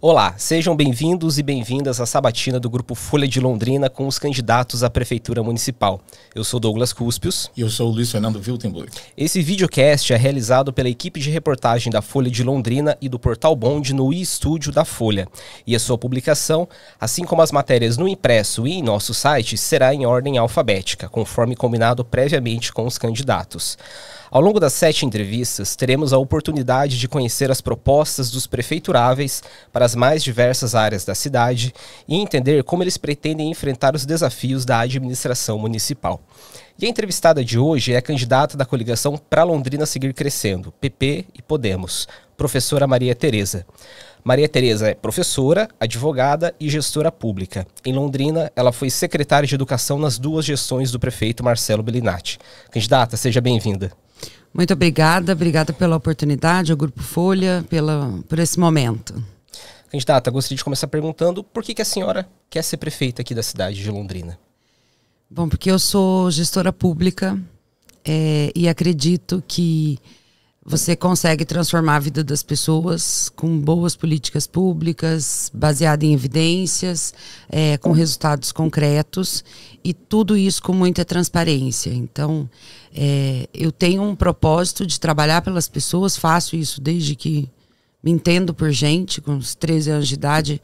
Olá, sejam bem-vindos e bem-vindas à sabatina do Grupo Folha de Londrina com os candidatos à Prefeitura Municipal. Eu sou Douglas Cúspios. E eu sou o Luiz Fernando Wiltenburg. Esse videocast é realizado pela equipe de reportagem da Folha de Londrina e do Portal Bond no e-estúdio da Folha. E a sua publicação, assim como as matérias no impresso e em nosso site, será em ordem alfabética, conforme combinado previamente com os candidatos. Ao longo das 7 entrevistas, teremos a oportunidade de conhecer as propostas dos prefeituráveis para as mais diversas áreas da cidade e entender como eles pretendem enfrentar os desafios da administração municipal. E a entrevistada de hoje é a candidata da coligação Pra Londrina Seguir Crescendo, PP e Podemos, professora Maria Tereza. Maria Tereza é professora, advogada e gestora pública. Em Londrina, ela foi secretária de Educação nas 2 gestões do prefeito Marcelo Bellinati. Candidata, seja bem-vinda. Muito obrigada pela oportunidade, ao Grupo Folha, por esse momento. Candidata, gostaria de começar perguntando por que a senhora quer ser prefeita aqui da cidade de Londrina? Bom, porque eu sou gestora pública e acredito que você consegue transformar a vida das pessoas com boas políticas públicas, baseadas em evidências, com resultados concretos e tudo isso com muita transparência. Então, eu tenho um propósito de trabalhar pelas pessoas, faço isso desde que me entendo por gente, com os 13 anos de idade,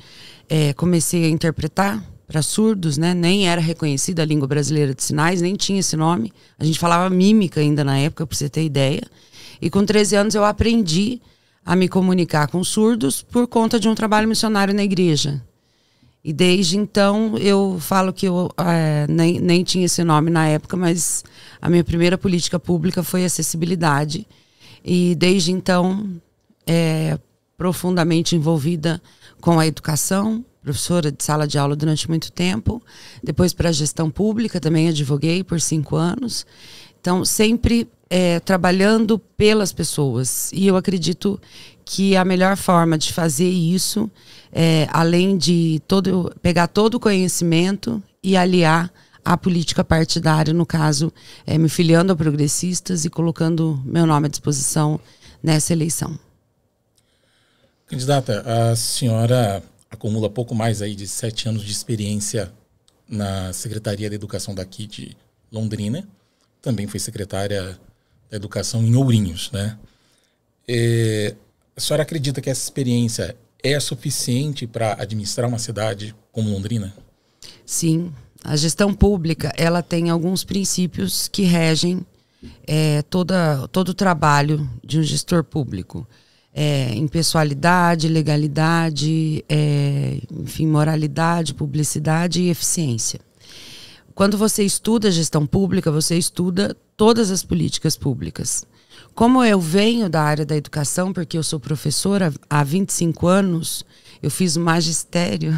comecei a interpretar para surdos, né? Nem era reconhecida a língua brasileira de sinais, nem tinha esse nome. A gente falava mímica ainda na época, para você ter ideia. E com 13 anos eu aprendi a me comunicar com surdos por conta de um trabalho missionário na igreja. E desde então eu falo que eu nem tinha esse nome na época, mas a minha primeira política pública foi acessibilidade. E desde então profundamente envolvida com a educação, professora de sala de aula durante muito tempo, depois para a gestão pública, também advoguei por 5 anos. Então, sempre trabalhando pelas pessoas. E eu acredito que a melhor forma de fazer isso, além de pegar todo o conhecimento e aliar a política partidária, no caso, me filiando a progressistas e colocando meu nome à disposição nessa eleição. Candidata, a senhora acumula pouco mais aí de 7 anos de experiência na Secretaria de Educação daqui de Londrina. Também foi secretária da Educação em Ourinhos, né? A senhora acredita que essa experiência é suficiente para administrar uma cidade como Londrina? Sim. A gestão pública, ela tem alguns princípios que regem todo o trabalho de um gestor público. Impessoalidade, legalidade, enfim, moralidade, publicidade e eficiência. Quando você estuda gestão pública, você estuda todas as políticas públicas. Como eu venho da área da educação, porque eu sou professora há 25 anos, eu fiz o magistério,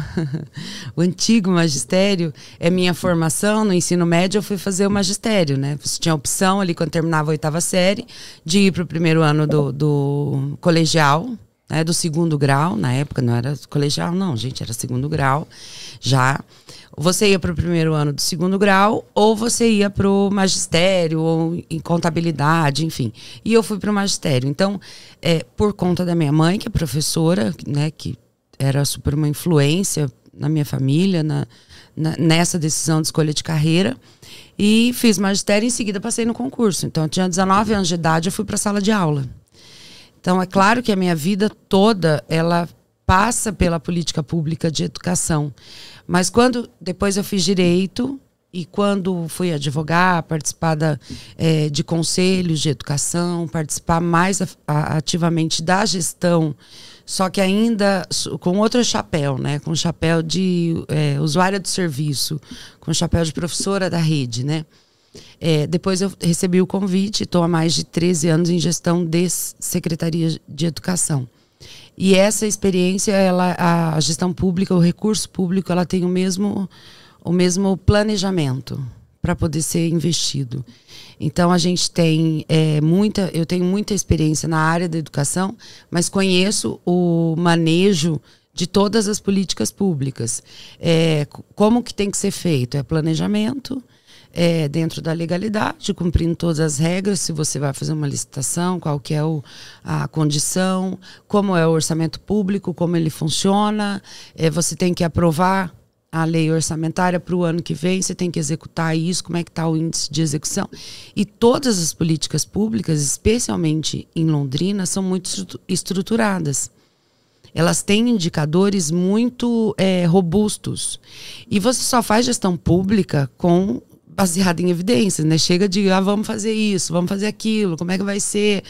o antigo magistério, é minha formação no ensino médio, eu fui fazer o magistério, né? Você tinha a opção ali, quando terminava a 8ª série, de ir para o primeiro ano do colegial, né? Do 2º grau, na época não era colegial não, gente, era 2º grau, já. Você ia para o primeiro ano do 2º grau, ou você ia para o magistério, ou em contabilidade, enfim. E eu fui para o magistério. Então, por conta da minha mãe, que é professora, né, que era super uma influência na minha família, nessa decisão de escolha de carreira, e fiz magistério e em seguida passei no concurso. Então, eu tinha 19 anos de idade, eu fui para a sala de aula. Então, é claro que a minha vida toda, ela passa pela política pública de educação. Mas depois eu fiz direito e quando fui advogar, participar de conselhos de educação, participar mais ativamente da gestão, só que ainda com outro chapéu, né? Com o chapéu de usuária do serviço, com o chapéu de professora da rede, né? Depois eu recebi o convite, estou há mais de 13 anos em gestão de Secretaria de Educação. E essa experiência, a gestão pública, o recurso público, ela tem o mesmo planejamento. para poder ser investido. Então a gente tem eu tenho muita experiência na área da educação, mas conheço o manejo de todas as políticas públicas. Como que tem que ser feito? É planejamento, dentro da legalidade, cumprindo todas as regras, se você vai fazer uma licitação, qual que é a condição, como é o orçamento público, como ele funciona, você tem que aprovar a lei orçamentária para o ano que vem, você tem que executar isso, como é que está o índice de execução. E todas as políticas públicas, especialmente em Londrina, são muito estruturadas. Elas têm indicadores muito robustos. E você só faz gestão pública baseada em evidências, né? Chega de, vamos fazer isso, vamos fazer aquilo, como é que vai ser?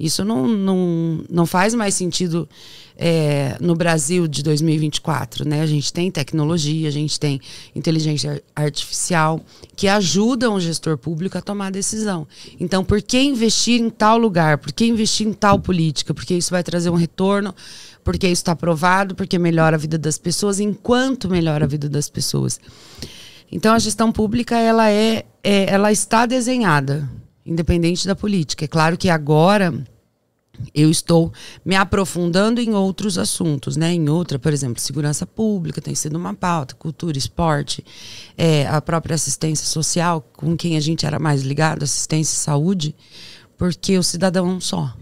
Isso não faz mais sentido no Brasil de 2024, né? A gente tem tecnologia, a gente tem inteligência artificial que ajudam o gestor público a tomar decisão. Então, por que investir em tal lugar? Por que investir em tal política? Porque isso vai trazer um retorno, porque isso está aprovado, porque melhora a vida das pessoas, enquanto melhora a vida das pessoas. Então, a gestão pública, ela está desenhada, independente da política. É claro que agora eu estou me aprofundando em outros assuntos, né? Por exemplo, segurança pública tem sido uma pauta, cultura, esporte, a própria assistência social, com quem a gente era mais ligado, assistência e saúde, porque o cidadão é um só.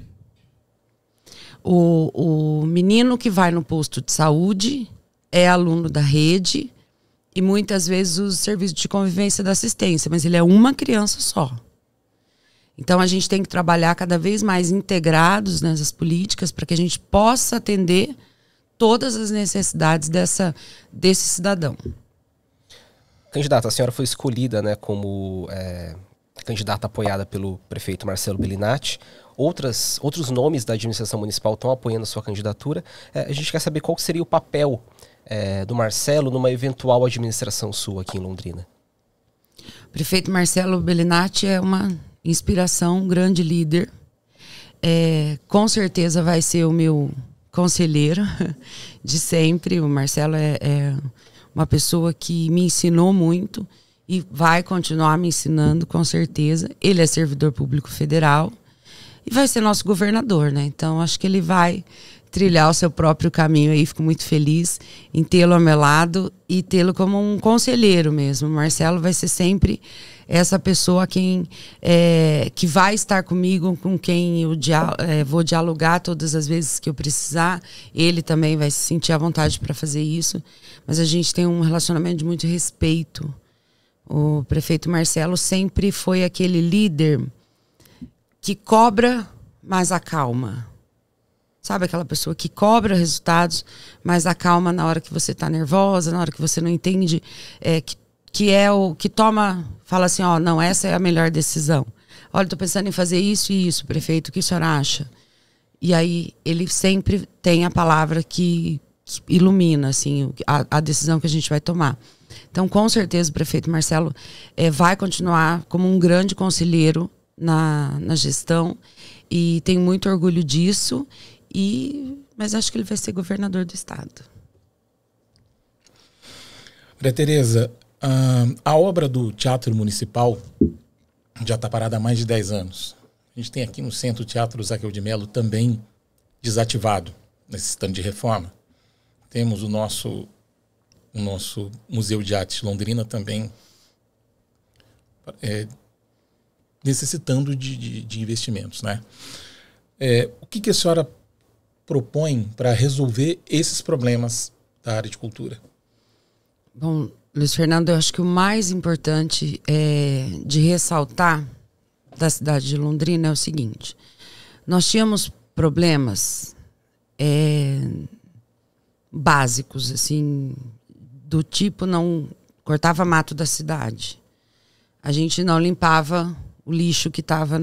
O menino que vai no posto de saúde é aluno da rede e muitas vezes usa o serviço de convivência da assistência, mas ele é uma criança só. Então a gente tem que trabalhar cada vez mais integrados nessas políticas para que a gente possa atender todas as necessidades desse cidadão. Candidata, a senhora foi escolhida, né, como candidata apoiada pelo prefeito Marcelo Bellinati. Outros nomes da administração municipal estão apoiando a sua candidatura. A gente quer saber qual seria o papel do Marcelo numa eventual administração sua aqui em Londrina. O prefeito Marcelo Bellinati é uma inspiração, um grande líder. Com certeza vai ser o meu conselheiro de sempre. O Marcelo é uma pessoa que me ensinou muito e vai continuar me ensinando, com certeza. Ele é servidor público federal e vai ser nosso governador, né? Então, acho que ele vai trilhar o seu próprio caminho aí. Fico muito feliz em tê-lo ao meu lado e tê-lo como um conselheiro mesmo. O Marcelo vai ser sempre essa pessoa que vai estar comigo, com quem eu vou dialogar todas as vezes que eu precisar. Ele também vai se sentir à vontade para fazer isso. Mas a gente tem um relacionamento de muito respeito. O prefeito Marcelo sempre foi aquele líder que cobra, mas acalma. Sabe, aquela pessoa que cobra resultados, mas acalma na hora que você está nervosa, na hora que você não entende, que é o que fala assim, não, essa é a melhor decisão. Olha, estou pensando em fazer isso e isso, prefeito, o que o senhor acha? E aí ele sempre tem a palavra que ilumina assim, a decisão que a gente vai tomar. Então, com certeza, o prefeito Marcelo vai continuar como um grande conselheiro na gestão e tenho muito orgulho disso, mas acho que ele vai ser governador do estado. Maria Tereza, a obra do Teatro Municipal já está parada há mais de 10 anos. A gente tem aqui no Centro Teatro Zaqueu de Mello também desativado, necessitando de reforma. Temos o nosso Museu de Arte Londrina também necessitando de investimentos, né? O que a senhora propõe para resolver esses problemas da área de cultura? Bom, Luiz Fernando, eu acho que o mais importante de ressaltar da cidade de Londrina é o seguinte: nós tínhamos problemas básicos, assim, do tipo não cortava mato da cidade, a gente não limpava o lixo que estava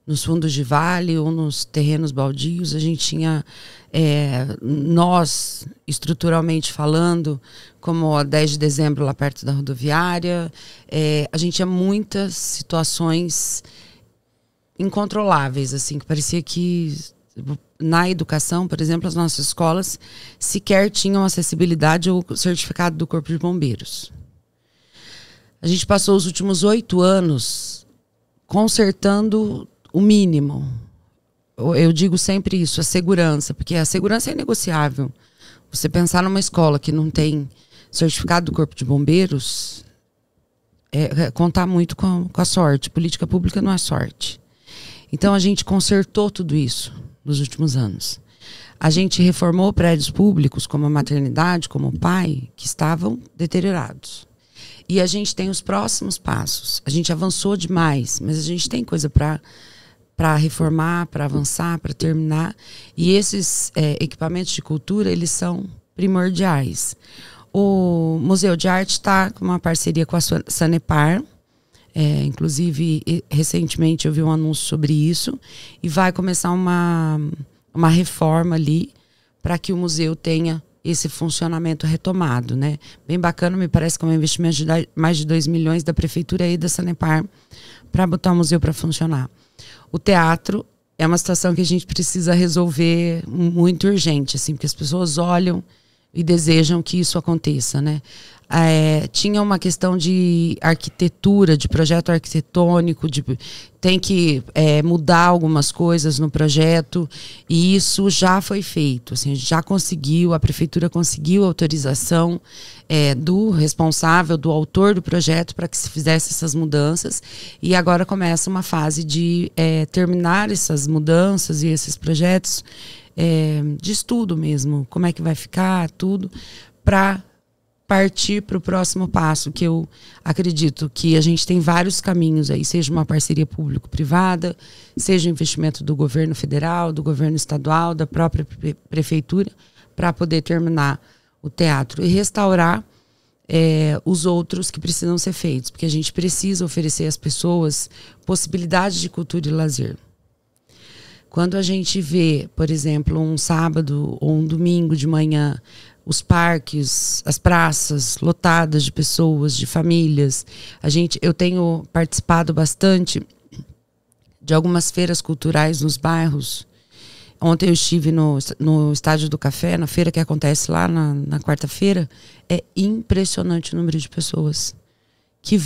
nos fundos de vale ou nos terrenos baldios. A gente tinha, nós, estruturalmente falando, como a 10 de dezembro lá perto da rodoviária, a gente tinha muitas situações incontroláveis, assim, que parecia que na educação, por exemplo, as nossas escolas sequer tinham acessibilidade ou certificado do Corpo de Bombeiros. A A gente passou os últimos 8 anos consertando o mínimo. Eu digo sempre isso, a segurança, porque a segurança é inegociável. Você pensar numa escola que não tem certificado do Corpo de Bombeiros é contar muito com a sorte. Política pública não é sorte. Então a gente consertou tudo isso nos últimos anos. A gente reformou prédios públicos, como a maternidade, como o pai, que estavam deteriorados. E a gente tem os próximos passos. A gente avançou demais, mas a gente tem coisa para reformar, para avançar, para terminar. E esses equipamentos de cultura, eles são primordiais. O Museu de Arte está com uma parceria com a Sanepar. Inclusive, recentemente eu vi um anúncio sobre isso. E vai começar uma reforma ali para que o museu tenha esse funcionamento retomado, né? Bem bacana, me parece que é um investimento de mais de 2 milhões da Prefeitura e da Sanepar para botar o museu para funcionar. O teatro é uma situação que a gente precisa resolver muito urgente, assim, porque as pessoas olham e desejam que isso aconteça, né? Tinha uma questão de arquitetura, de projeto arquitetônico, tem que mudar algumas coisas no projeto, e isso já foi feito, assim, a prefeitura conseguiu autorização do responsável, do autor do projeto, para que se fizesse essas mudanças, e agora começa uma fase de terminar essas mudanças e esses projetos de estudo mesmo, como é que vai ficar tudo, para partir para o próximo passo, que eu acredito que a gente tem vários caminhos aí, seja uma parceria público-privada, seja investimento do governo federal, do governo estadual, da própria prefeitura, para poder terminar o teatro e restaurar os outros que precisam ser feitos, porque a gente precisa oferecer às pessoas possibilidades de cultura e lazer. Quando a gente vê, por exemplo, um sábado ou um domingo de manhã, os parques, as praças lotadas de pessoas, de famílias. Eu tenho participado bastante de algumas feiras culturais nos bairros. Ontem eu estive no Estádio do Café, na feira que acontece lá na quarta-feira. É impressionante o número de pessoas que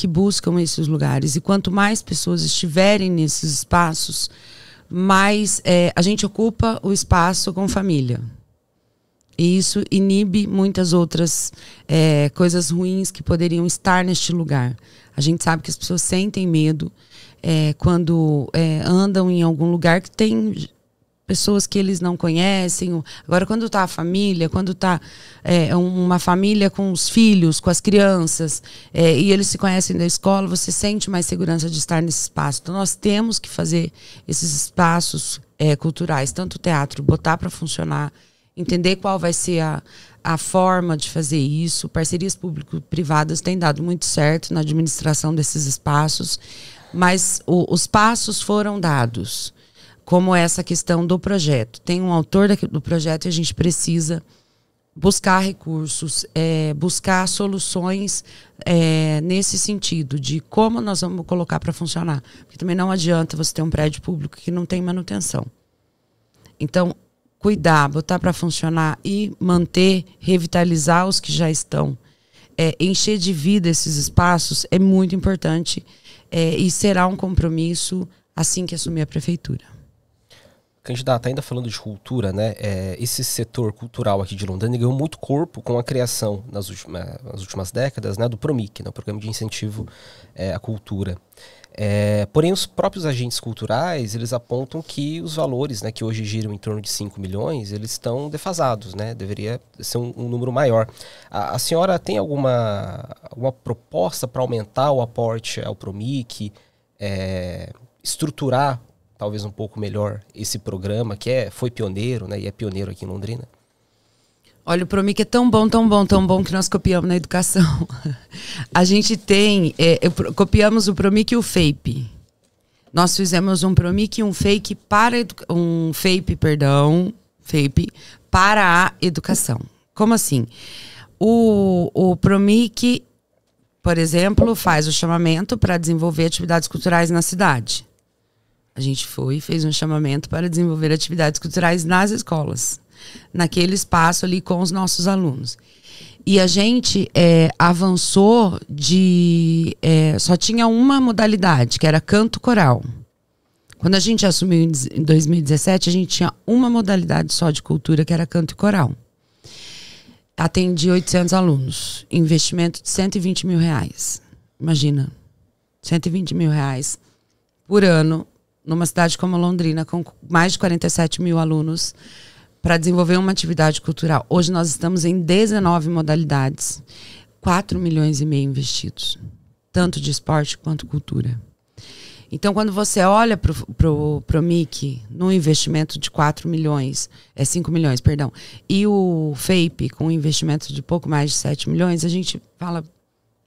buscam esses lugares. E quanto mais pessoas estiverem nesses espaços, mais a gente ocupa o espaço com família. E isso inibe muitas outras coisas ruins que poderiam estar neste lugar. A gente sabe que as pessoas sentem medo quando andam em algum lugar que tem pessoas que eles não conhecem. Agora, quando está a família, quando está uma família com os filhos, com as crianças, e eles se conhecem da escola, você sente mais segurança de estar nesse espaço. Então, nós temos que fazer esses espaços culturais, tanto o teatro, botar para funcionar, entender qual vai ser a forma de fazer isso. Parcerias público-privadas têm dado muito certo na administração desses espaços, mas os passos foram dados, como essa questão do projeto. Tem um autor do projeto e a gente precisa buscar recursos, buscar soluções nesse sentido, de como nós vamos colocar para funcionar. Porque também não adianta você ter um prédio público que não tem manutenção. Então, cuidar, botar para funcionar e manter, revitalizar os que já estão, encher de vida esses espaços é muito importante e será um compromisso assim que assumir a prefeitura. Candidata, ainda falando de cultura, né? Esse setor cultural aqui de Londrina ganhou muito corpo com a criação nas últimas décadas, né, do PROMIC, né, o Programa de Incentivo à Cultura. Porém, os próprios agentes culturais, eles apontam que os valores, né, que hoje giram em torno de 5 milhões, eles estão defasados, né? Deveria ser um número maior. A senhora tem alguma proposta para aumentar o aporte ao PROMIC, estruturar talvez um pouco melhor esse programa, que foi pioneiro, né, e é pioneiro aqui em Londrina? Olha, o PROMIC é tão bom que nós copiamos na educação. A gente tem, copiamos o PROMIC e o FAPE. Nós fizemos um PROMIC e um FAPE para a educação. Como assim? O PROMIC, por exemplo, faz o chamamento para desenvolver atividades culturais na cidade. A gente fez um chamamento para desenvolver atividades culturais nas escolas, naquele espaço ali com os nossos alunos. E a gente avançou de... só tinha uma modalidade, que era canto coral. Quando a gente assumiu em 2017, a gente tinha uma modalidade só de cultura, que era canto coral. Atendi 800 alunos. Investimento de R$120 mil. Imagina, R$120 mil por ano, numa cidade como Londrina, com mais de 47 mil alunos, para desenvolver uma atividade cultural. Hoje nós estamos em 19 modalidades, 4,5 milhões investidos, tanto de esporte quanto cultura. Então, quando você olha para o PROMIC, num investimento de 5 milhões, perdão, e o FAPE com um investimento de pouco mais de 7 milhões, a gente fala,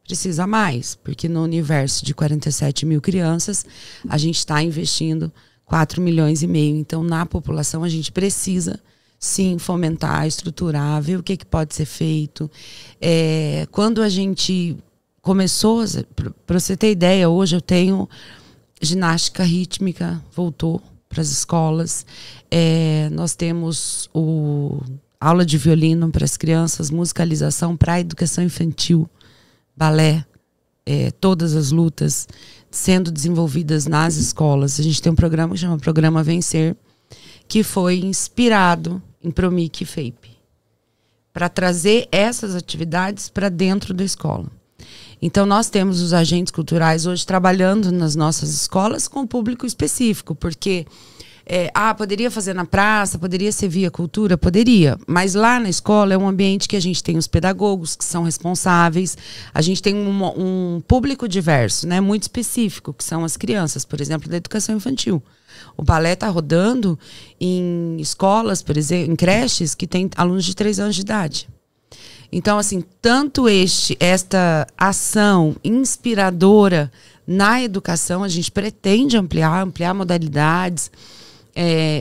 precisa mais, porque no universo de 47 mil crianças, a gente está investindo 4,5 milhões. Então, na população, a gente precisa, sim, fomentar, estruturar, ver o que pode ser feito. Quando a gente começou, para você ter ideia, hoje eu tenho... ginástica rítmica voltou para as escolas. Nós temos aula de violino para as crianças, musicalização para a educação infantil, balé, todas as lutas sendo desenvolvidas nas escolas. A gente tem um programa que chama Programa Vencer, que foi inspirado em PROMIC e FAPE, para trazer essas atividades para dentro da escola. Então, nós temos os agentes culturais hoje trabalhando nas nossas escolas com público específico, porque, poderia fazer na praça, poderia ser via cultura, poderia, mas lá na escola é um ambiente que a gente tem os pedagogos que são responsáveis, a gente tem um público diverso, né, muito específico, que são as crianças, por exemplo, da educação infantil. O balé está rodando em escolas, por exemplo, em creches que tem alunos de 3 anos de idade. Então, assim, tanto esta ação inspiradora na educação, a gente pretende ampliar modalidades.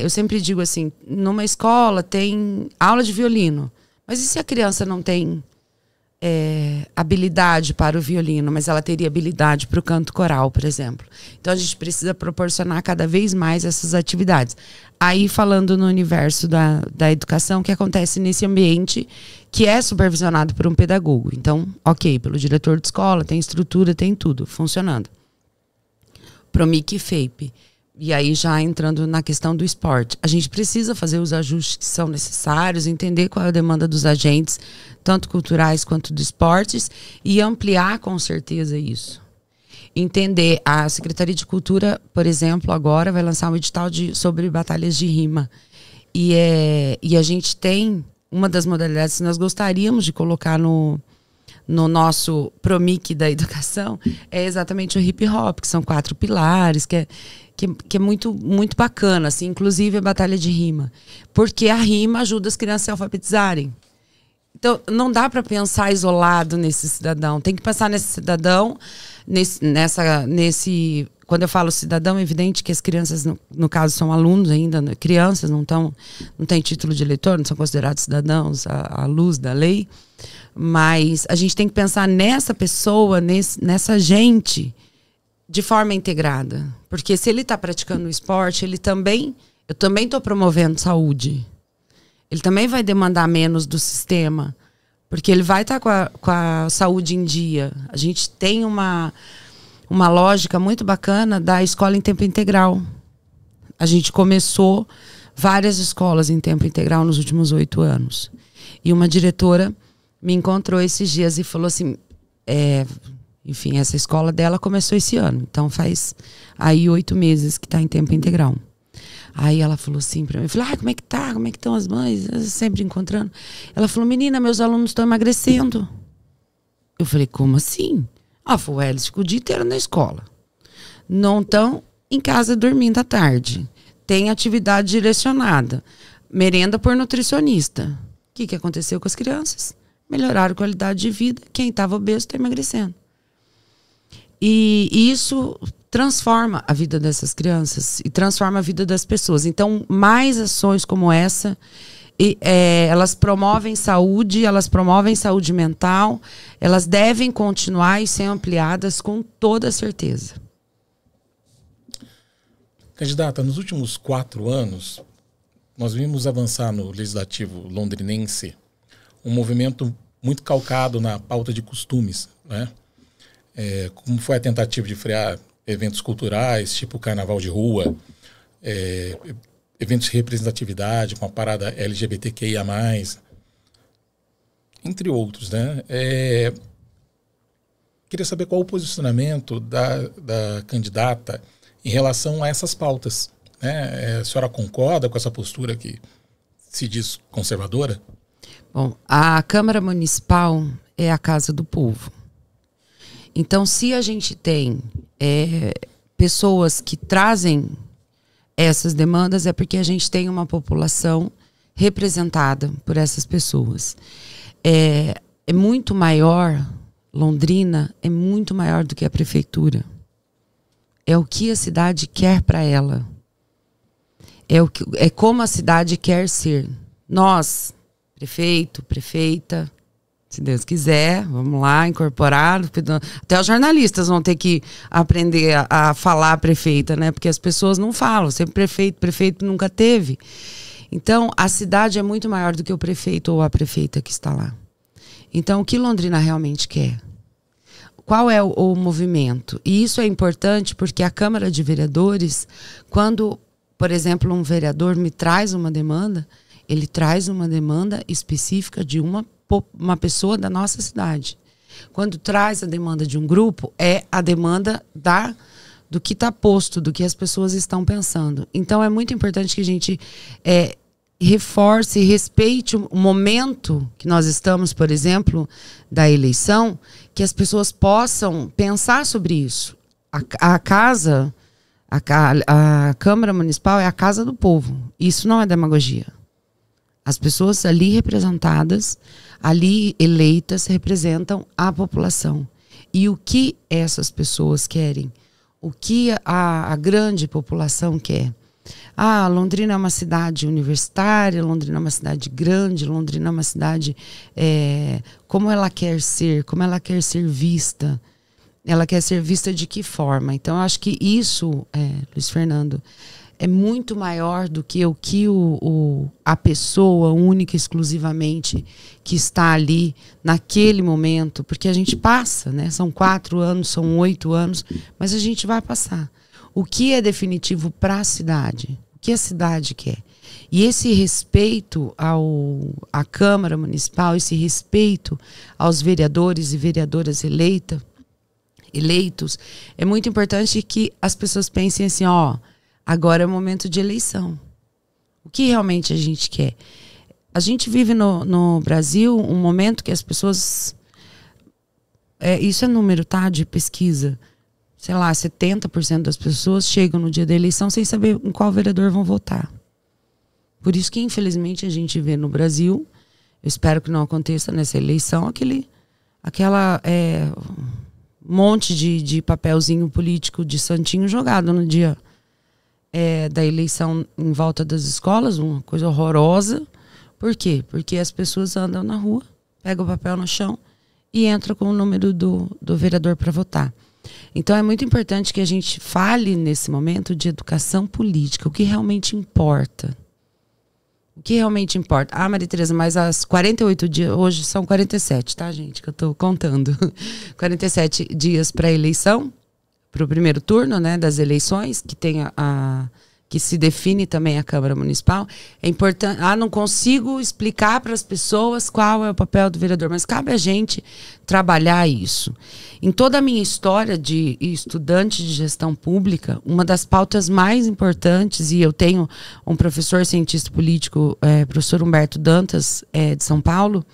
Eu sempre digo assim, numa escola tem aula de violino, mas e se a criança não tem habilidade para o violino, mas ela teria habilidade para o canto coral, por exemplo? Então, a gente precisa proporcionar cada vez mais essas atividades. Aí, falando no universo da educação, que acontece nesse ambiente que é supervisionado por um pedagogo. Então, ok, pelo diretor de escola, tem estrutura, tem tudo funcionando. PROMIC e FAPE. E aí, já entrando na questão do esporte. A gente precisa fazer os ajustes que são necessários, entender qual é a demanda dos agentes, tanto culturais quanto de esportes, e ampliar com certeza isso. Entender, a Secretaria de Cultura, por exemplo, agora vai lançar um edital sobre batalhas de rima. E a gente tem uma das modalidades que nós gostaríamos de colocar no nosso PROMIC da educação, é exatamente o hip hop, que são 4 pilares, que é muito, muito bacana, assim, inclusive a batalha de rima. Porque a rima ajuda as crianças a se alfabetizarem. Então, não dá para pensar isolado nesse cidadão. Tem que pensar nesse cidadão, quando eu falo cidadão, é evidente que as crianças, no caso, são alunos ainda, crianças, não têm título de eleitor, não são considerados cidadãos à luz da lei. Mas a gente tem que pensar nessa pessoa, nessa gente, de forma integrada. Porque se ele está praticando o esporte, eu também estou promovendo saúde. Ele também vai demandar menos do sistema, porque ele vai estar com a saúde em dia. A gente tem uma lógica muito bacana da escola em tempo integral. A gente começou várias escolas em tempo integral nos últimos 8 anos. E uma diretora me encontrou esses dias e falou assim, enfim, essa escola dela começou esse ano, então faz aí 8 meses que está em tempo integral. Aí ela falou assim pra mim, eu falei, como é que tá? Como é que estão as mães? Sempre encontrando. Ela falou, menina, meus alunos estão emagrecendo. Eu falei, como assim? Falou, eles ficam o dia inteiro na escola. Não estão em casa dormindo à tarde. Tem atividade direcionada. Merenda por nutricionista. O que aconteceu com as crianças? Melhoraram a qualidade de vida. Quem estava obeso está emagrecendo. E isso transforma a vida dessas crianças e transforma a vida das pessoas. Então, mais ações como essa, elas promovem saúde mental, elas devem continuar e ser ampliadas com toda certeza. Candidata, nos últimos 4 anos, nós vimos avançar no Legislativo londrinense um movimento muito calcado na pauta de costumes, né? Como foi a tentativa de frear eventos culturais, tipo carnaval de rua, eventos de representatividade com a parada LGBTQIA+, entre outros, né? Queria saber qual o posicionamento da candidata em relação a essas pautas, né? A senhora concorda com essa postura que se diz conservadora? Bom, a Câmara Municipal é a casa do povo. Então, se a gente tem pessoas que trazem essas demandas, é porque a gente tem uma população representada por essas pessoas. É muito maior, Londrina é muito maior do que a prefeitura. É o que a cidade quer para ela. É como a cidade quer ser. Nós, prefeito, prefeita, se Deus quiser, vamos lá, incorporar. Até os jornalistas vão ter que aprender a falar prefeita, né? Porque as pessoas não falam, sempre prefeito nunca teve. Então, a cidade é muito maior do que o prefeito ou a prefeita que está lá. Então, o que Londrina realmente quer? Qual é o movimento? E isso é importante porque a Câmara de Vereadores, quando, por exemplo, um vereador me traz uma demanda, ele traz uma demanda específica de uma pessoa da nossa cidade. Quando traz a demanda de um grupo, é a demanda do que está posto, do que as pessoas estão pensando. Então, é muito importante que a gente reforce e respeite o momento que nós estamos, por exemplo, da eleição, que as pessoas possam pensar sobre isso. A Câmara Municipal é a casa do povo. Isso não é demagogia. As pessoas ali representadas, ali eleitas, representam a população. E o que essas pessoas querem? O que a grande população quer? Londrina é uma cidade universitária, Londrina é uma cidade grande, Londrina é uma cidade... como ela quer ser vista. Ela quer ser vista de que forma? Então, eu acho que isso, Luiz Fernando, é muito maior do que a pessoa única, exclusivamente, que está ali naquele momento. Porque a gente passa, né? São 4 anos, são 8 anos, mas a gente vai passar. O que é definitivo para a cidade? O que a cidade quer? E esse respeito à Câmara Municipal, esse respeito aos vereadores e vereadoras eleitos, é muito importante que as pessoas pensem assim, agora é o momento de eleição. O que realmente a gente quer? A gente vive no Brasil um momento que as pessoas... isso é número, tá? De pesquisa. Sei lá, 70% das pessoas chegam no dia da eleição sem saber em qual vereador vão votar. Por isso que, infelizmente, a gente vê no Brasil, eu espero que não aconteça nessa eleição, aquela monte de papelzinho político de santinho jogado no dia da eleição em volta das escolas, uma coisa horrorosa. Por quê? Porque as pessoas andam na rua, pegam o papel no chão e entram com o número do vereador para votar. Então é muito importante que a gente fale nesse momento de educação política, o que realmente importa. O que realmente importa? Maria Tereza, mas as 48 dias, hoje são 47, tá, gente, que eu estou contando. 47 dias para a eleição, para o primeiro turno, né, das eleições, que tem que se define também a Câmara Municipal. É importante. Não consigo explicar para as pessoas qual é o papel do vereador, mas cabe a gente trabalhar isso. Em toda a minha história de estudante de gestão pública, uma das pautas mais importantes, e eu tenho um professor cientista político, professor Humberto Dantas, de São Paulo,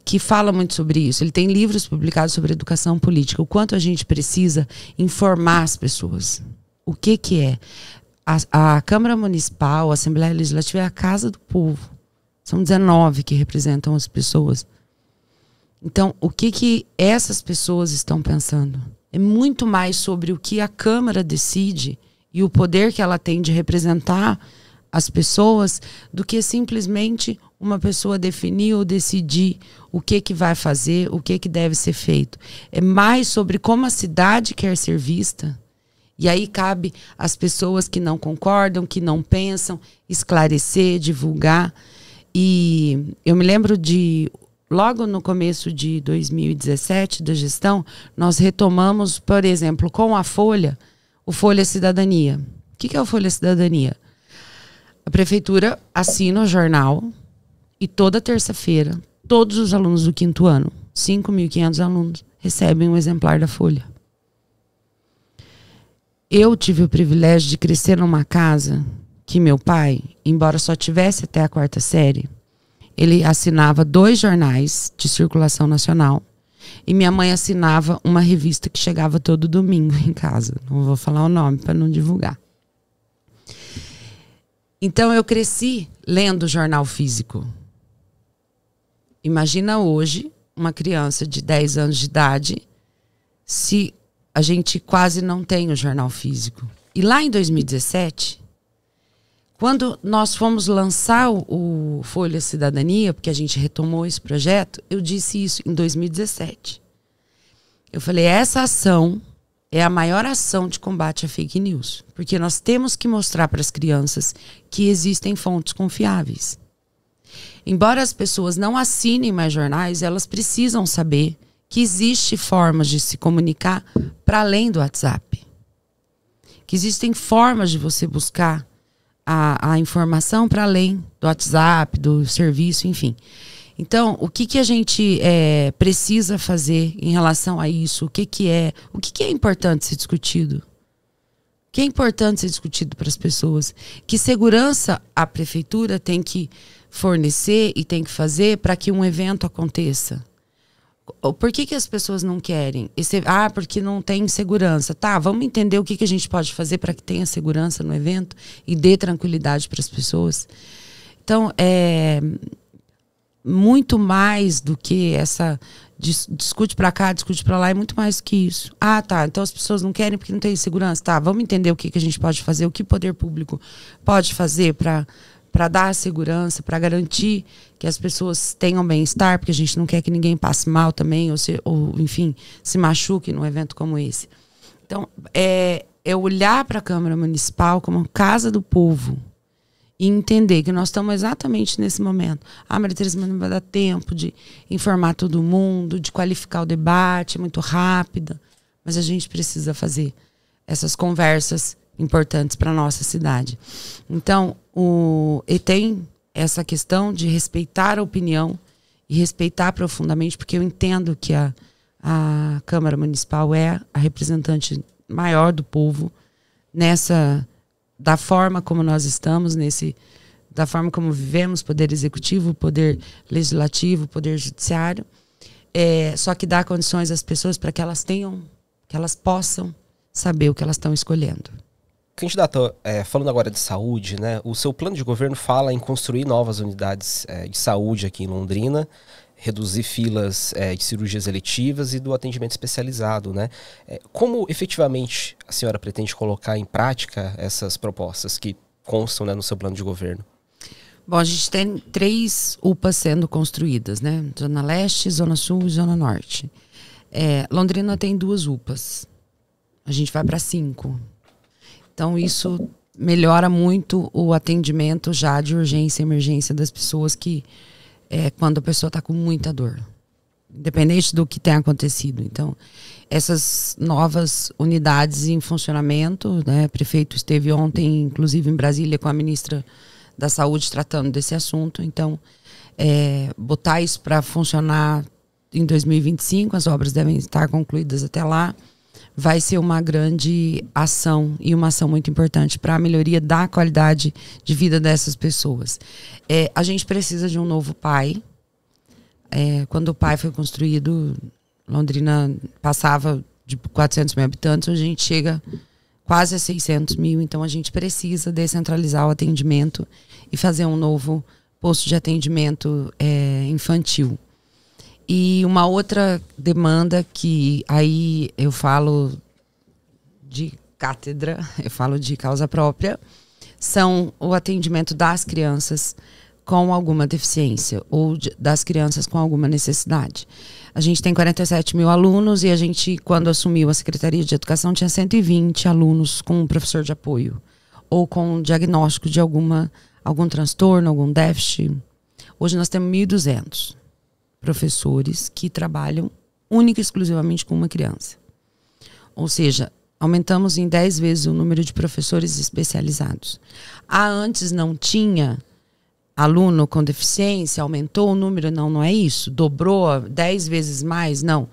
que fala muito sobre isso. Ele tem livros publicados sobre educação política, o quanto a gente precisa informar as pessoas. O que é? A Câmara Municipal, a Assembleia Legislativa é a casa do povo. São 19 que representam as pessoas. Então, o que essas pessoas estão pensando? É muito mais sobre o que a Câmara decide e o poder que ela tem de representar as pessoas do que simplesmente uma pessoa definir ou decidir o que vai fazer, o que deve ser feito. É mais sobre como a cidade quer ser vista. E aí cabe às pessoas que não concordam, que não pensam, esclarecer, divulgar. E eu me lembro de logo no começo de 2017 da gestão, nós retomamos, por exemplo, com a Folha, o Folha Cidadania. O que é o Folha Cidadania? A prefeitura assina o jornal e toda terça-feira, todos os alunos do 5º ano, 5.500 alunos, recebem um exemplar da Folha. Eu tive o privilégio de crescer numa casa que meu pai, embora só tivesse até a 4ª série, ele assinava 2 jornais de circulação nacional e minha mãe assinava uma revista que chegava todo domingo em casa. Não vou falar o nome para não divulgar. Então eu cresci lendo jornal físico. Imagina hoje uma criança de 10 anos de idade se a gente quase não tem o jornal físico. E lá em 2017, quando nós fomos lançar o Folha Cidadania, porque a gente retomou esse projeto, eu disse isso em 2017. Eu falei, essa ação é a maior ação de combate à fake news, porque nós temos que mostrar para as crianças que existem fontes confiáveis. Embora as pessoas não assinem mais jornais, elas precisam saber que existe formas de se comunicar para além do WhatsApp. Que existem formas de você buscar a informação para além do WhatsApp, do serviço, enfim. Então, o que a gente precisa fazer em relação a isso? O que é importante ser discutido? O que é importante ser discutido para as pessoas? Que segurança a prefeitura tem que fornecer e tem que fazer para que um evento aconteça? Por que as pessoas não querem? Porque não tem segurança. Tá, vamos entender o que a gente pode fazer para que tenha segurança no evento e dê tranquilidade para as pessoas. Então, muito mais do que essa discute para cá, discute para lá, é muito mais do que isso. Tá, então as pessoas não querem porque não tem segurança. Tá, vamos entender o que a gente pode fazer, o que o poder público pode fazer para dar segurança, para garantir que as pessoas tenham bem-estar, porque a gente não quer que ninguém passe mal também, enfim, se machuque num evento como esse. Então, é olhar para a Câmara Municipal como casa do povo e entender que nós estamos exatamente nesse momento. Maria Tereza, mas não vai dar tempo de informar todo mundo, de qualificar o debate, é muito rápida, mas a gente precisa fazer essas conversas importantes para a nossa cidade. Então, e tem essa questão de respeitar a opinião e respeitar profundamente, porque eu entendo que a Câmara Municipal é a representante maior do povo da forma como nós estamos, da forma como vivemos, poder executivo, poder legislativo, poder judiciário, só que dá condições às pessoas para que elas possam saber o que elas estão escolhendo. Candidato, falando agora de saúde, né, o seu plano de governo fala em construir novas unidades de saúde aqui em Londrina, reduzir filas de cirurgias eletivas e do atendimento especializado, né? Como efetivamente a senhora pretende colocar em prática essas propostas que constam, né, no seu plano de governo? Bom, a gente tem 3 UPAs sendo construídas, né? Zona Leste, Zona Sul e Zona Norte. Londrina tem 2 UPAs. A gente vai para 5. Então, isso melhora muito o atendimento já de urgência e emergência das pessoas quando a pessoa está com muita dor, independente do que tenha acontecido. Então, essas novas unidades em funcionamento, né? O prefeito esteve ontem, inclusive, em Brasília com a ministra da Saúde tratando desse assunto. Então, botar isso para funcionar em 2025, as obras devem estar concluídas até lá. Vai ser uma grande ação e uma ação muito importante para a melhoria da qualidade de vida dessas pessoas. A gente precisa de um novo PAI. Quando o PAI foi construído, Londrina passava de 400 mil habitantes, hoje a gente chega quase a 600 mil, então a gente precisa descentralizar o atendimento e fazer um novo posto de atendimento infantil. E uma outra demanda que aí eu falo de cátedra, eu falo de causa própria, são o atendimento das crianças com alguma deficiência ou das crianças com alguma necessidade. A gente tem 47 mil alunos e a gente, quando assumiu a Secretaria de Educação, tinha 120 alunos com um professor de apoio ou com diagnóstico de algum transtorno, algum déficit. Hoje nós temos 1.200. professores que trabalham única e exclusivamente com uma criança. Ou seja, aumentamos em 10 vezes o número de professores especializados. Antes não tinha aluno com deficiência, aumentou o número, não é isso. Dobrou 10 vezes mais, não.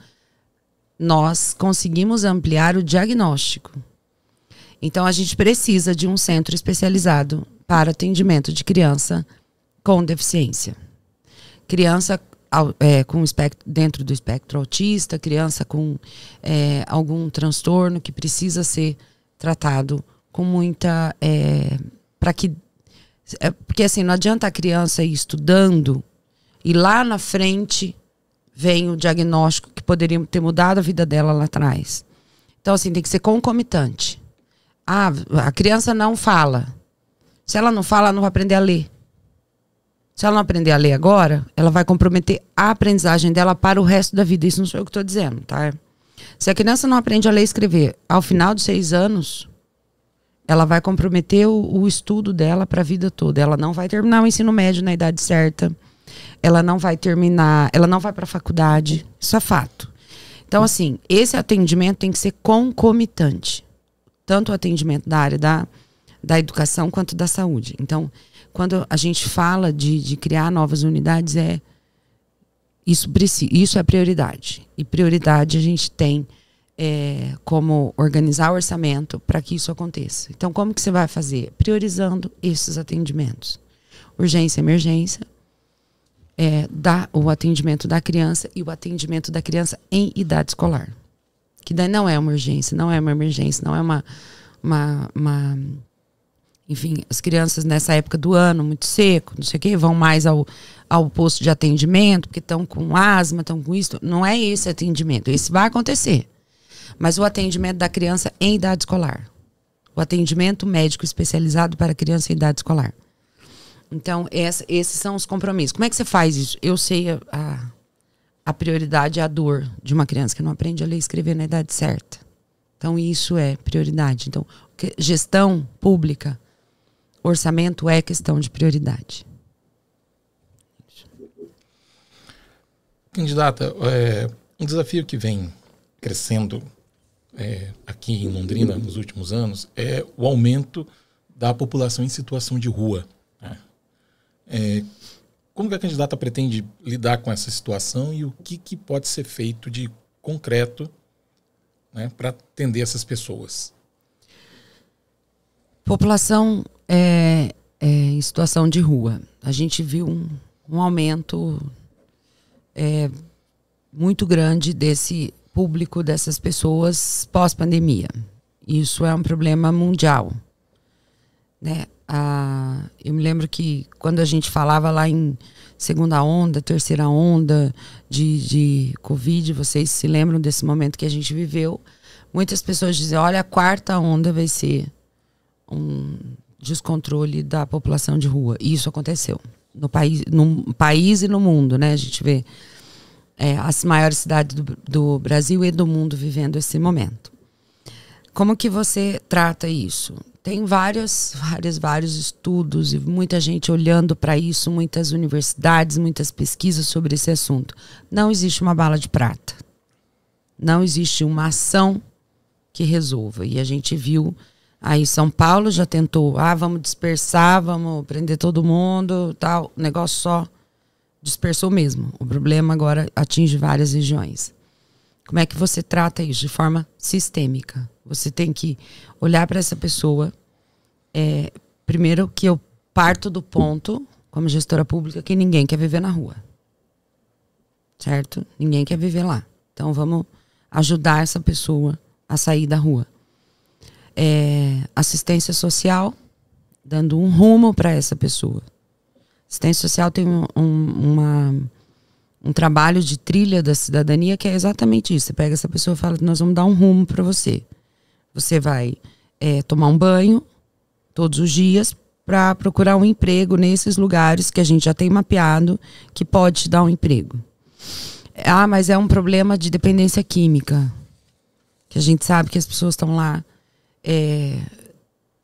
Nós conseguimos ampliar o diagnóstico. Então, a gente precisa de um centro especializado para atendimento de criança com deficiência. Criança com dentro do espectro autista, criança com algum transtorno que precisa ser tratado com muita... porque assim, não adianta a criança ir estudando e lá na frente vem o diagnóstico que poderia ter mudado a vida dela lá atrás. Então, assim, tem que ser concomitante. A criança não fala. Se ela não fala, ela não vai aprender a ler. Se ela não aprender a ler agora, ela vai comprometer a aprendizagem dela para o resto da vida. Isso não sou eu que estou dizendo, tá? Se a criança não aprende a ler e escrever ao final de 6 anos, ela vai comprometer o estudo dela para a vida toda. Ela não vai terminar o ensino médio na idade certa. Ela não vai terminar, ela não vai para a faculdade. Isso é fato. Então, assim, esse atendimento tem que ser concomitante. Tanto o atendimento da área da educação quanto da saúde. Então, quando a gente fala de criar novas unidades, isso é prioridade. E prioridade a gente tem como organizar o orçamento para que isso aconteça. Então, como que você vai fazer? Priorizando esses atendimentos. Urgência, emergência, o atendimento da criança e o atendimento da criança em idade escolar. Que daí não é uma urgência, não é uma emergência, não é uma enfim, as crianças nessa época do ano, muito seco, não sei o quê, vão mais ao posto de atendimento, porque estão com asma, estão com isso. Não é esse atendimento, esse vai acontecer. Mas o atendimento da criança em idade escolar. O atendimento médico especializado para criança em idade escolar. Então, esses são os compromissos. Como é que você faz isso? Eu sei a prioridade é a dor de uma criança que não aprende a ler e escrever na idade certa. Então, isso é prioridade. Então, gestão pública, orçamento é questão de prioridade. Candidata, um desafio que vem crescendo aqui em Londrina nos últimos anos é o aumento da população em situação de rua. Como que a candidata pretende lidar com essa situação e o que pode ser feito de concreto, né, para atender essas pessoas? População em situação de rua. A gente viu um aumento muito grande desse público, dessas pessoas pós-pandemia. Isso é um problema mundial, né? Eu me lembro que quando a gente falava lá em segunda onda, terceira onda de Covid, vocês se lembram desse momento que a gente viveu, muitas pessoas diziam, olha, a quarta onda vai ser um descontrole da população de rua. E isso aconteceu no país e no mundo, né? A gente vê as maiores cidades do Brasil e do mundo vivendo esse momento. Como que você trata isso? Tem vários estudos e muita gente olhando para isso, muitas universidades, muitas pesquisas sobre esse assunto. Não existe uma bala de prata. Não existe uma ação que resolva. E a gente viu, aí São Paulo já tentou, vamos dispersar, vamos prender todo mundo, tal. O negócio só dispersou mesmo. O problema agora atinge várias regiões. Como é que você trata isso? De forma sistêmica. Você tem que olhar para essa pessoa. Primeiro que eu parto do ponto, como gestora pública, que ninguém quer viver na rua. Certo? Ninguém quer viver lá. Então vamos ajudar essa pessoa a sair da rua. Assistência social, dando um rumo para essa pessoa. Assistência social tem um trabalho de trilha da cidadania que é exatamente isso. Você pega essa pessoa e fala, nós vamos dar um rumo para você. Você vai tomar um banho todos os dias para procurar um emprego nesses lugares que a gente já tem mapeado que pode te dar um emprego. Mas é um problema de dependência química. Que a gente sabe que as pessoas estão lá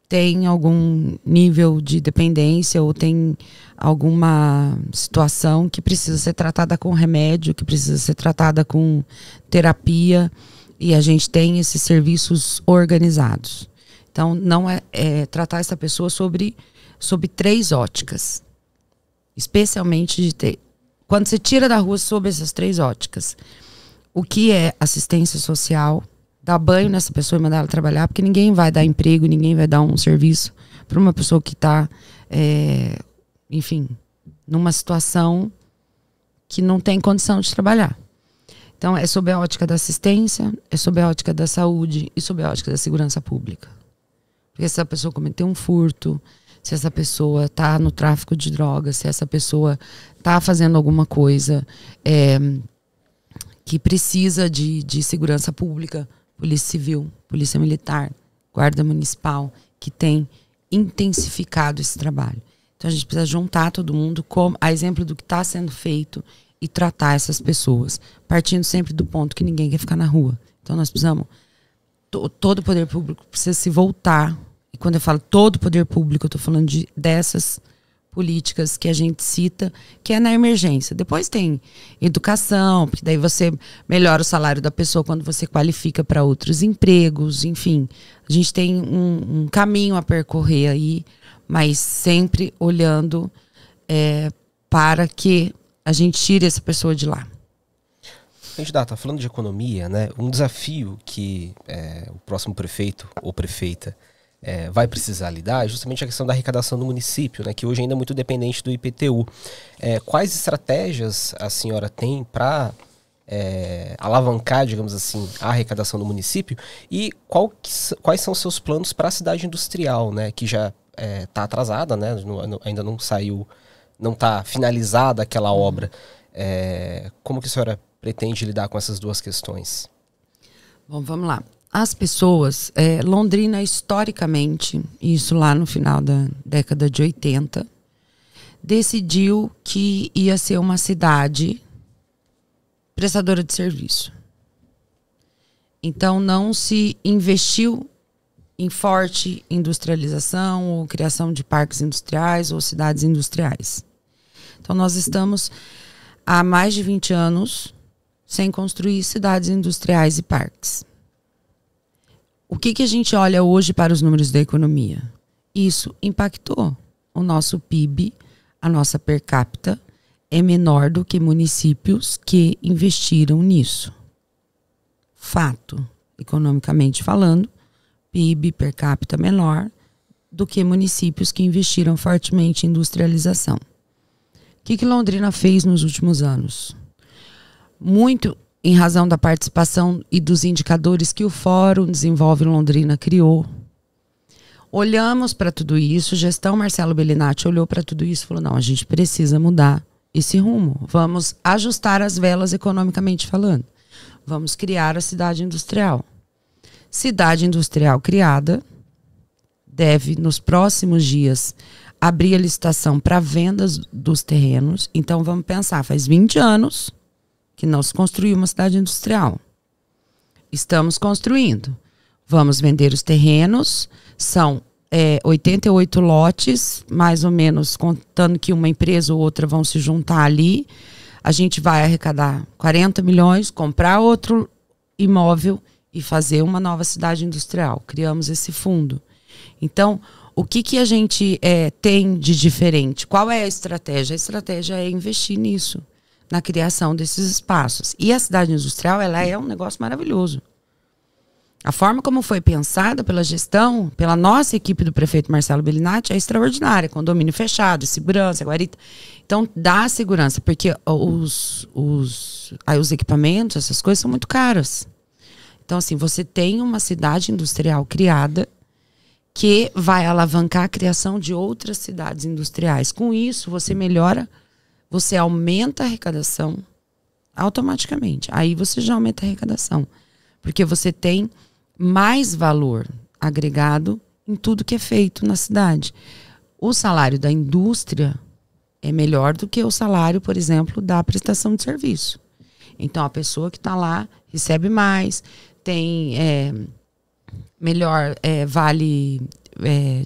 tem algum nível de dependência ou tem alguma situação que precisa ser tratada com remédio, que precisa ser tratada com terapia, e a gente tem esses serviços organizados. Então, não é tratar essa pessoa sobre 3 óticas. Especialmente quando você tira da rua sob essas 3 óticas. O que é assistência social, dar banho nessa pessoa e mandar ela trabalhar, porque ninguém vai dar emprego, ninguém vai dar um serviço para uma pessoa que está, enfim, numa situação que não tem condição de trabalhar. Então, é sob a ótica da assistência, é sob a ótica da saúde e sob a ótica da segurança pública. Porque se essa pessoa cometeu um furto, se essa pessoa está no tráfico de drogas, se essa pessoa está fazendo alguma coisa que precisa de segurança pública, Polícia Civil, Polícia Militar, Guarda Municipal, que tem intensificado esse trabalho. Então a gente precisa juntar todo mundo a exemplo do que está sendo feito e tratar essas pessoas, partindo sempre do ponto que ninguém quer ficar na rua. Então nós precisamos, todo o poder público precisa se voltar. E quando eu falo todo o poder público, eu estou falando dessas políticas que a gente cita, que é na emergência. Depois tem educação, porque daí você melhora o salário da pessoa quando você qualifica para outros empregos, enfim. A gente tem um caminho a percorrer aí, mas sempre olhando para que a gente tire essa pessoa de lá. Candidata, falando de economia, né, um desafio que o próximo prefeito ou prefeita vai precisar lidar é justamente a questão da arrecadação do município, né, que hoje ainda é muito dependente do IPTU. Quais estratégias a senhora tem para alavancar, digamos assim, a arrecadação do município, e quais são os seus planos para a cidade industrial, né, que já está atrasada, né, ainda não saiu, não está finalizada aquela obra. Como que a senhora pretende lidar com essas duas questões? Bom, vamos lá. As pessoas, Londrina historicamente, isso lá no final da década de 80, decidiu que ia ser uma cidade prestadora de serviço. Então não se investiu em forte industrialização ou criação de parques industriais ou cidades industriais. Então nós estamos há mais de 20 anos sem construir cidades industriais e parques. O que a gente olha hoje para os números da economia? Isso impactou o nosso PIB, a nossa per capita é menor do que municípios que investiram nisso. Fato, economicamente falando, PIB per capita menor do que municípios que investiram fortemente em industrialização. O que Londrina fez nos últimos anos? Muito em razão da participação e dos indicadores que o Fórum Desenvolve Londrina criou. Olhamos para tudo isso, gestão Marcelo Bellinati olhou para tudo isso e falou, não, a gente precisa mudar esse rumo. Vamos ajustar as velas economicamente falando. Vamos criar a cidade industrial. Cidade industrial criada deve, nos próximos dias, abrir a licitação para vendas dos terrenos. Então vamos pensar, faz 20 anos que não se construiu uma cidade industrial. Estamos construindo. Vamos vender os terrenos. São 88 lotes, mais ou menos, contando que uma empresa ou outra vão se juntar ali. A gente vai arrecadar 40 milhões, comprar outro imóvel e fazer uma nova cidade industrial. Criamos esse fundo. Então, o que a gente tem de diferente? Qual é a estratégia? A estratégia é investir nisso, na criação desses espaços. E a cidade industrial, ela é um negócio maravilhoso. A forma como foi pensada pela gestão, pela nossa equipe do prefeito Marcelo Bellinati, é extraordinária. Condomínio fechado, segurança, guarita. Então, dá segurança, porque os equipamentos, essas coisas são muito caras. Então, assim, você tem uma cidade industrial criada que vai alavancar a criação de outras cidades industriais. Com isso, você melhora, você aumenta a arrecadação automaticamente. Aí você já aumenta a arrecadação. Porque você tem mais valor agregado em tudo que é feito na cidade. O salário da indústria é melhor do que o salário, por exemplo, da prestação de serviço. Então, a pessoa que está lá recebe mais, tem melhor vale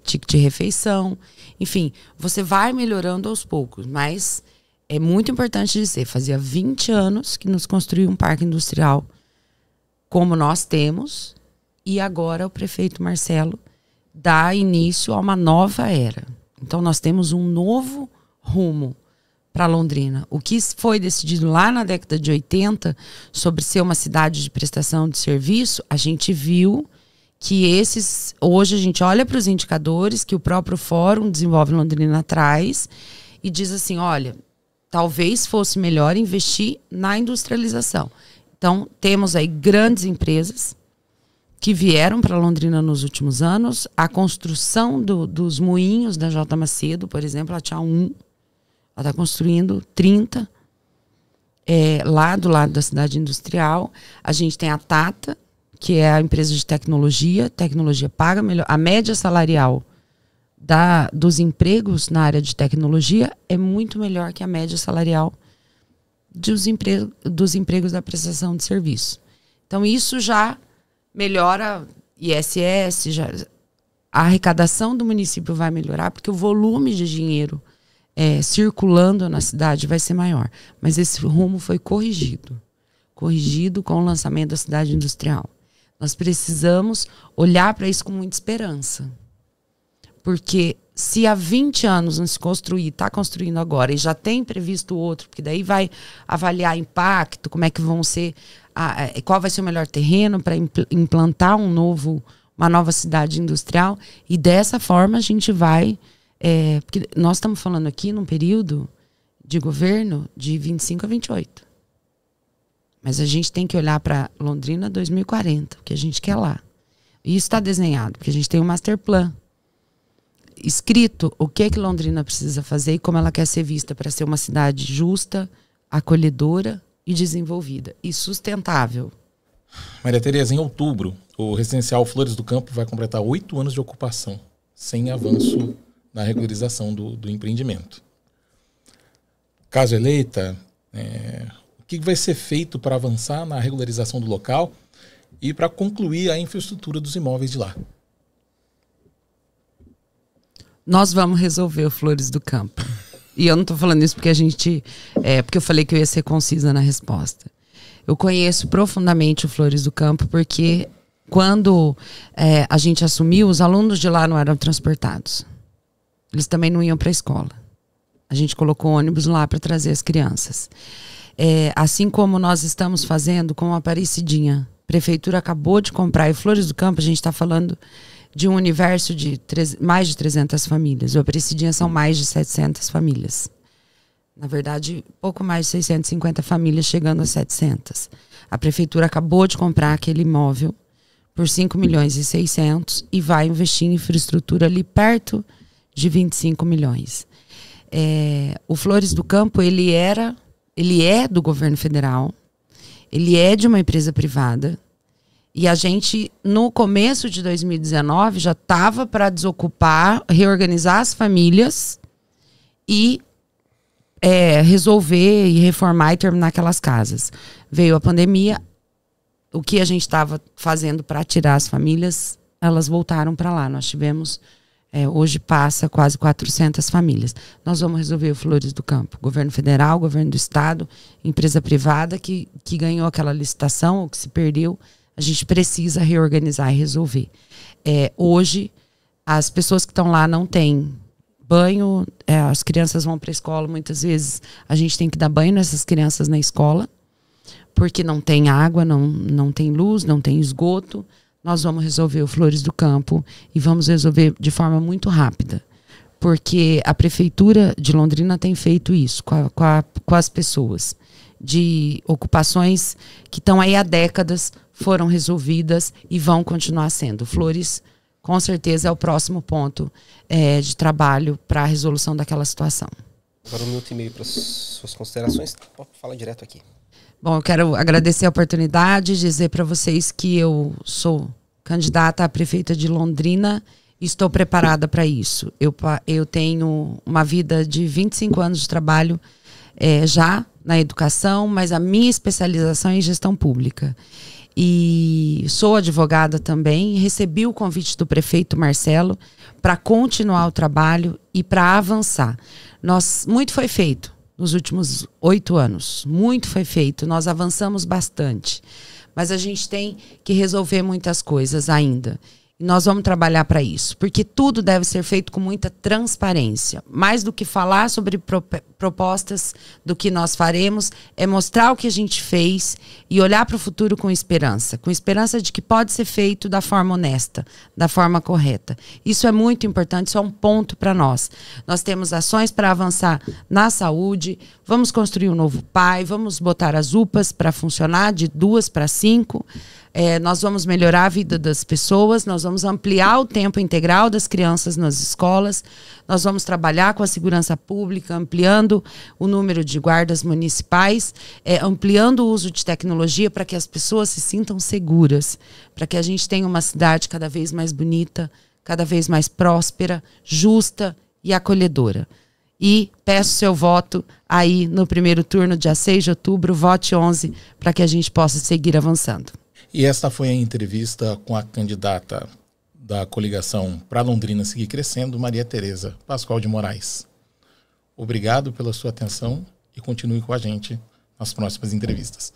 ticket de refeição. Enfim, você vai melhorando aos poucos, mas é muito importante dizer, fazia 20 anos que nos construiu um parque industrial como nós temos, e agora o prefeito Marcelo dá início a uma nova era. Então nós temos um novo rumo para Londrina. O que foi decidido lá na década de 80 sobre ser uma cidade de prestação de serviço, a gente viu que hoje a gente olha para os indicadores que o próprio Fórum Desenvolve Londrina traz e diz assim, olha, talvez fosse melhor investir na industrialização. Então, temos aí grandes empresas que vieram para Londrina nos últimos anos. A construção dos moinhos da J. Macedo, por exemplo, ela tinha ela está construindo 30 lá do lado da cidade industrial. A gente tem a Tata, que é a empresa de tecnologia. Tecnologia paga melhor. A média salarial dos empregos na área de tecnologia é muito melhor que a média salarial dos empregos da prestação de serviço. Então, isso já melhora ISS, a arrecadação do município vai melhorar, porque o volume de dinheiro circulando na cidade vai ser maior. Mas esse rumo foi corrigido com o lançamento da cidade industrial. Nós precisamos olhar para isso com muita esperança. Porque se há 20 anos não se construir, está construindo agora, e já tem previsto outro, porque daí vai avaliar impacto, como é que vão ser, qual vai ser o melhor terreno para implantar uma nova cidade industrial, e dessa forma a gente vai, porque nós estamos falando aqui num período de governo de 25 a 28. Mas a gente tem que olhar para Londrina 2040, o que a gente quer lá. E isso está desenhado, porque a gente tem um master plan escrito o que Londrina precisa fazer e como ela quer ser vista para ser uma cidade justa, acolhedora e desenvolvida e sustentável. Maria Tereza, em outubro, o residencial Flores do Campo vai completar 8 anos de ocupação, sem avanço na regularização do empreendimento. Caso eleita, o que vai ser feito para avançar na regularização do local e para concluir a infraestrutura dos imóveis de lá? Nós vamos resolver o Flores do Campo. E eu não estou falando isso porque porque eu falei que eu ia ser concisa na resposta. Eu conheço profundamente o Flores do Campo porque quando a gente assumiu, os alunos de lá não eram transportados. Eles também não iam para a escola. A gente colocou ônibus lá para trazer as crianças. Assim como nós estamos fazendo com a Aparecidinha. A prefeitura acabou de comprar. E Flores do Campo, a gente está falando de um universo de mais de 300 famílias. O Aparecidinha são mais de 700 famílias. Na verdade, pouco mais de 650 famílias, chegando a 700. A prefeitura acabou de comprar aquele imóvel por 5.600.000 e vai investir em infraestrutura ali perto de 25 milhões. O Flores do Campo, ele é do governo federal, ele é de uma empresa privada. E a gente, no começo de 2019, já estava para desocupar, reorganizar as famílias e resolver e reformar e terminar aquelas casas. Veio a pandemia, o que a gente estava fazendo para tirar as famílias, elas voltaram para lá. Nós tivemos, hoje passa quase 400 famílias. Nós vamos resolver o Flores do Campo. Governo federal, governo do estado, empresa privada que ganhou aquela licitação ou que se perdeu. A gente precisa reorganizar e resolver. Hoje, as pessoas que estão lá não têm banho, as crianças vão para a escola, muitas vezes a gente tem que dar banho nessas crianças na escola, porque não tem água, não tem luz, não tem esgoto. Nós vamos resolver o Flores do Campo e vamos resolver de forma muito rápida, porque a Prefeitura de Londrina tem feito isso com as pessoas, de ocupações que estão aí há décadas, foram resolvidas e vão continuar sendo. Flores, com certeza, é o próximo ponto de trabalho para a resolução daquela situação. Agora 1 minuto e meio para as suas considerações. Pode falar direto aqui. Bom, eu quero agradecer a oportunidade, dizer para vocês que eu sou candidata a prefeita de Londrina e estou preparada para isso. Eu tenho uma vida de 25 anos de trabalho já na educação, mas a minha especialização é em gestão pública. e sou advogada também. Recebi o convite do prefeito Marcelo para continuar o trabalho e para avançar. Muito foi feito nos últimos 8 anos, muito foi feito, nós avançamos bastante, mas a gente tem que resolver muitas coisas ainda. E nós vamos trabalhar para isso, porque tudo deve ser feito com muita transparência. Mais do que falar sobre propostas do que nós faremos, é mostrar o que a gente fez e olhar para o futuro com esperança de que pode ser feito da forma honesta, da forma correta. Isso é muito importante, isso é um ponto para nós. Nós temos ações para avançar na saúde, vamos construir um novo PAI, vamos botar as UPAs para funcionar de 2 para 5. Nós vamos melhorar a vida das pessoas, nós vamos ampliar o tempo integral das crianças nas escolas, nós vamos trabalhar com a segurança pública, ampliando o número de guardas municipais, ampliando o uso de tecnologia para que as pessoas se sintam seguras, para que a gente tenha uma cidade cada vez mais bonita, cada vez mais próspera, justa e acolhedora. E peço seu voto aí no primeiro turno, dia 6 de outubro, vote 11, para que a gente possa seguir avançando. E esta foi a entrevista com a candidata da coligação para Londrina Seguir Crescendo, Maria Tereza Pascoal de Moraes. Obrigado pela sua atenção e continue com a gente nas próximas entrevistas.